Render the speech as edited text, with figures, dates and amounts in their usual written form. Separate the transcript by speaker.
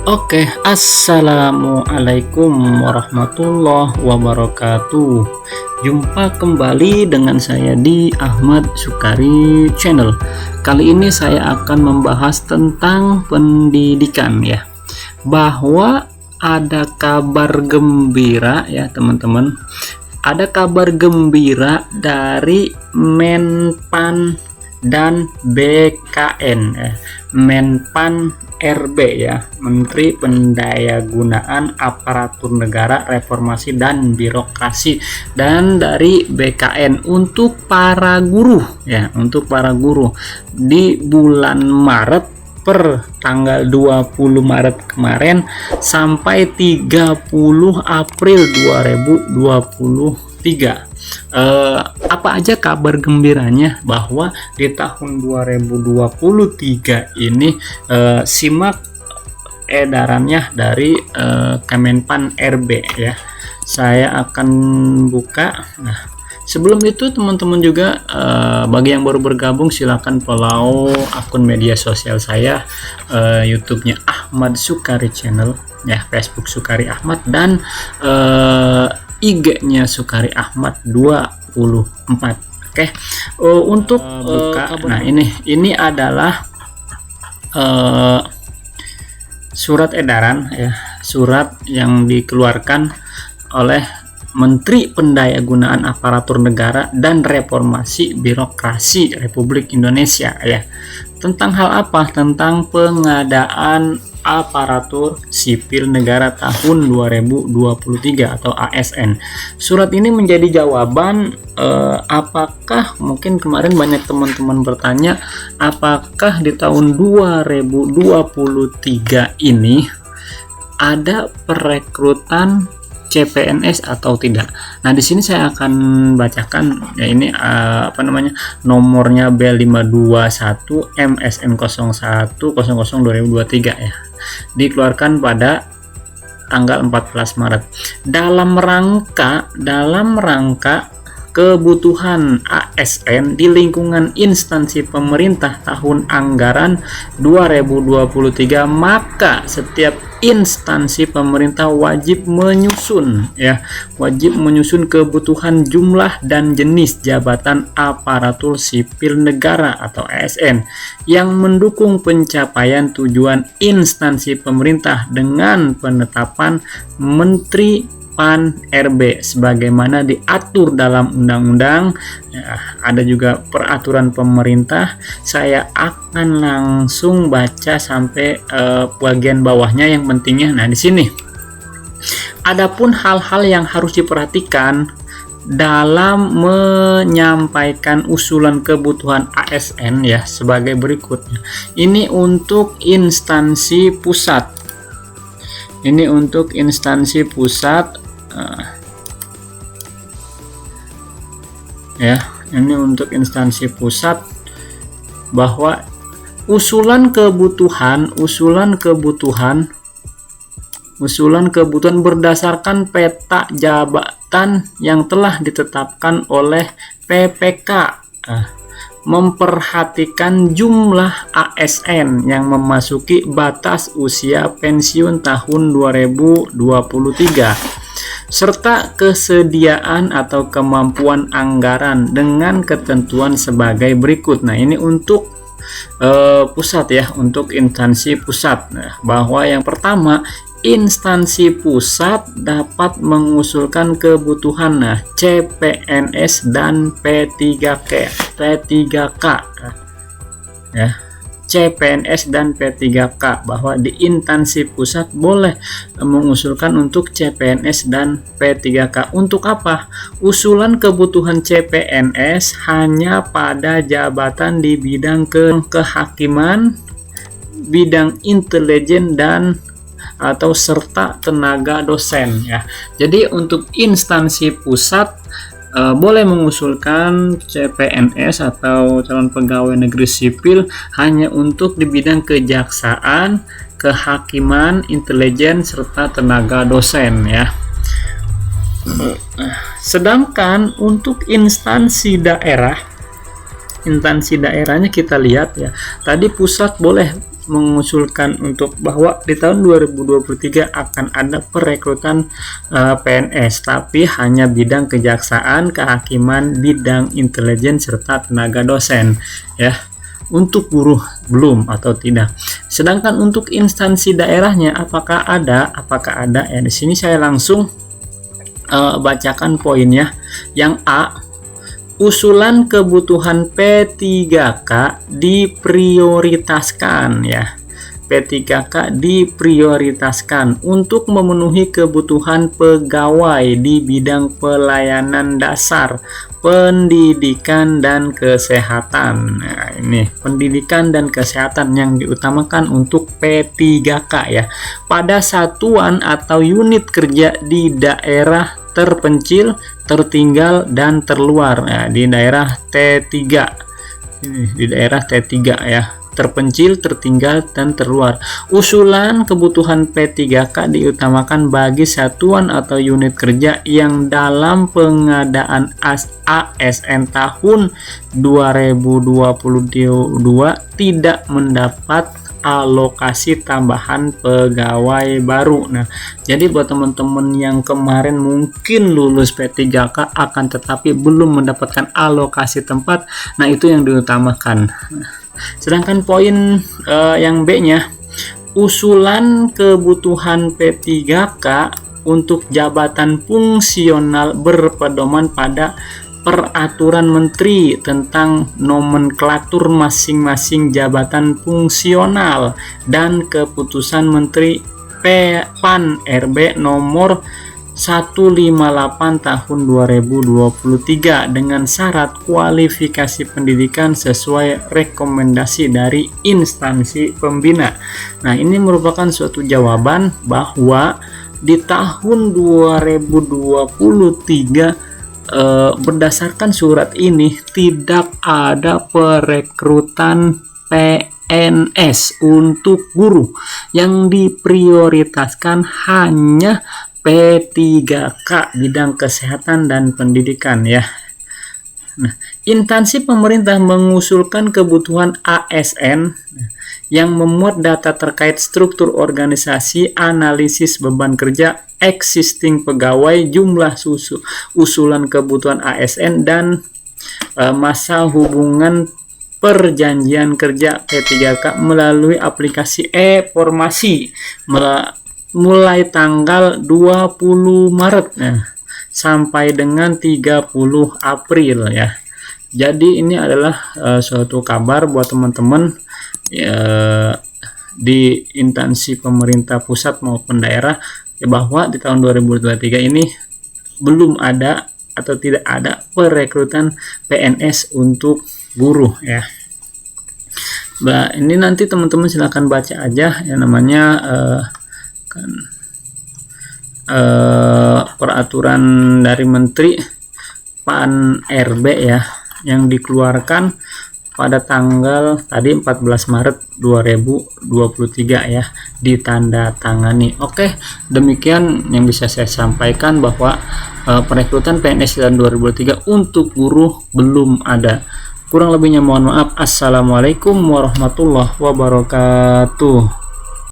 Speaker 1: Oke, assalamualaikum warahmatullahi wabarakatuh. Jumpa kembali dengan saya di Ahmad Sukari Channel. Kali ini saya akan membahas tentang pendidikan ya. Bahwa ada kabar gembira ya teman-teman. Ada kabar gembira dari Menpan dan BKN ya. Menpan RB ya, Menteri Pendayagunaan Aparatur Negara, Reformasi dan Birokrasi, dan dari BKN untuk para guru ya, untuk para guru di bulan Maret per tanggal 20 Maret kemarin sampai 30 April 2023. Apa aja kabar gembiranya? Bahwa di tahun 2023 ini simak edarannya dari Kemenpan RB ya. Saya akan buka. Nah, sebelum itu teman-teman juga bagi yang baru bergabung silahkan follow akun media sosial saya, YouTube-nya Ahmad Sukari Channel ya, Facebook Sukari Ahmad, dan IG-nya Sukari Ahmad 24. Oke. Untuk buka, nah ini adalah surat edaran ya, surat yang dikeluarkan oleh Menteri Pendayagunaan Aparatur Negara dan Reformasi Birokrasi Republik Indonesia ya. Tentang hal apa? Tentang pengadaan aparatur sipil negara tahun 2023 atau ASN. Surat ini menjadi jawaban apakah, mungkin kemarin banyak teman-teman bertanya, apakah di tahun 2023 ini ada perekrutan CPNS atau tidak. Nah, di sini saya akan bacakan ya, ini nomornya B521 MSN 0100/2023 ya. Dikeluarkan pada tanggal 14 Maret dalam rangka kebutuhan ASN di lingkungan instansi pemerintah tahun anggaran 2023, maka setiap instansi pemerintah wajib menyusun kebutuhan jumlah dan jenis jabatan aparatur sipil negara atau ASN yang mendukung pencapaian tujuan instansi pemerintah dengan penetapan Menteri Pan RB sebagaimana diatur dalam undang-undang ya. Ada juga peraturan pemerintah. Saya akan langsung baca sampai bagian bawahnya yang pentingnya. Nah, di sini adapun hal-hal yang harus diperhatikan dalam menyampaikan usulan kebutuhan ASN ya sebagai berikutnya. Ini untuk instansi pusat. Ini untuk instansi pusat ya, ini untuk instansi pusat, bahwa usulan kebutuhan berdasarkan peta jabatan yang telah ditetapkan oleh PPK, memperhatikan jumlah ASN yang memasuki batas usia pensiun tahun 2023 serta kesediaan atau kemampuan anggaran dengan ketentuan sebagai berikut. Nah, ini untuk pusat ya, untuk instansi pusat. Nah, bahwa yang pertama, instansi pusat dapat mengusulkan kebutuhan CPNS dan P3K ya, CPNS dan P3K, bahwa di instansi pusat boleh mengusulkan untuk CPNS dan P3K. Untuk apa? Usulan kebutuhan CPNS hanya pada jabatan di bidang kehakiman, bidang intelijen dan atau serta tenaga dosen ya. Jadi untuk instansi pusat boleh mengusulkan CPNS atau calon pegawai negeri sipil hanya untuk di bidang kejaksaan, kehakiman, intelijen serta tenaga dosen ya. Sedangkan untuk instansi daerahnya kita lihat ya. Tadi pusat boleh mengusulkan untuk bahwa di tahun 2023 akan ada perekrutan PNS, tapi hanya bidang kejaksaan, kehakiman, bidang intelijen serta tenaga dosen ya. Untuk guru belum atau tidak. Sedangkan untuk instansi daerahnya apakah ada? Ya, di sini saya langsung bacakan poinnya. Yang A, usulan kebutuhan P3K diprioritaskan ya. P3K diprioritaskan untuk memenuhi kebutuhan pegawai di bidang pelayanan dasar, pendidikan dan kesehatan. Nah, ini pendidikan dan kesehatan yang diutamakan untuk P3K ya. Pada satuan atau unit kerja di daerah terpencil, tertinggal dan terluar. Nah, di daerah T3. Ini di daerah T3 ya. Terpencil, tertinggal, dan terluar. Usulan kebutuhan P3K diutamakan bagi satuan atau unit kerja yang dalam pengadaan ASN tahun 2022 tidak mendapat alokasi tambahan pegawai baru. Nah, jadi buat teman-teman yang kemarin mungkin lulus P3K akan tetapi belum mendapatkan alokasi tempat, nah itu yang diutamakan. Sedangkan poin yang B-nya, usulan kebutuhan P3K untuk jabatan fungsional berpedoman pada peraturan menteri tentang nomenklatur masing-masing jabatan fungsional dan keputusan menteri PAN RB nomor 158 tahun 2023 dengan syarat kualifikasi pendidikan sesuai rekomendasi dari instansi pembina. Nah, ini merupakan suatu jawaban bahwa di tahun 2023 berdasarkan surat ini tidak ada perekrutan PNS untuk guru, yang diprioritaskan hanya P3K bidang kesehatan dan pendidikan ya. Nah, instansi pemerintah mengusulkan kebutuhan ASN yang memuat data terkait struktur organisasi, analisis beban kerja, existing pegawai, jumlah usulan kebutuhan ASN dan masa hubungan perjanjian kerja P3K melalui aplikasi e-formasi mulai tanggal 20 Maret sampai dengan 30 April ya. Jadi ini adalah suatu kabar buat teman-teman di instansi pemerintah pusat maupun daerah ya, bahwa di tahun 2023 ini belum ada atau tidak ada perekrutan PNS untuk guru ya. Bah, ini nanti teman-teman silahkan baca aja yang namanya peraturan dari Menteri PAN RB ya, yang dikeluarkan pada tanggal tadi 14 Maret 2023 ya, ditandatangani. Oke, demikian yang bisa saya sampaikan bahwa perekrutan PNS tahun 2023 untuk guru belum ada. Kurang lebihnya mohon maaf. Assalamualaikum warahmatullahi wabarakatuh.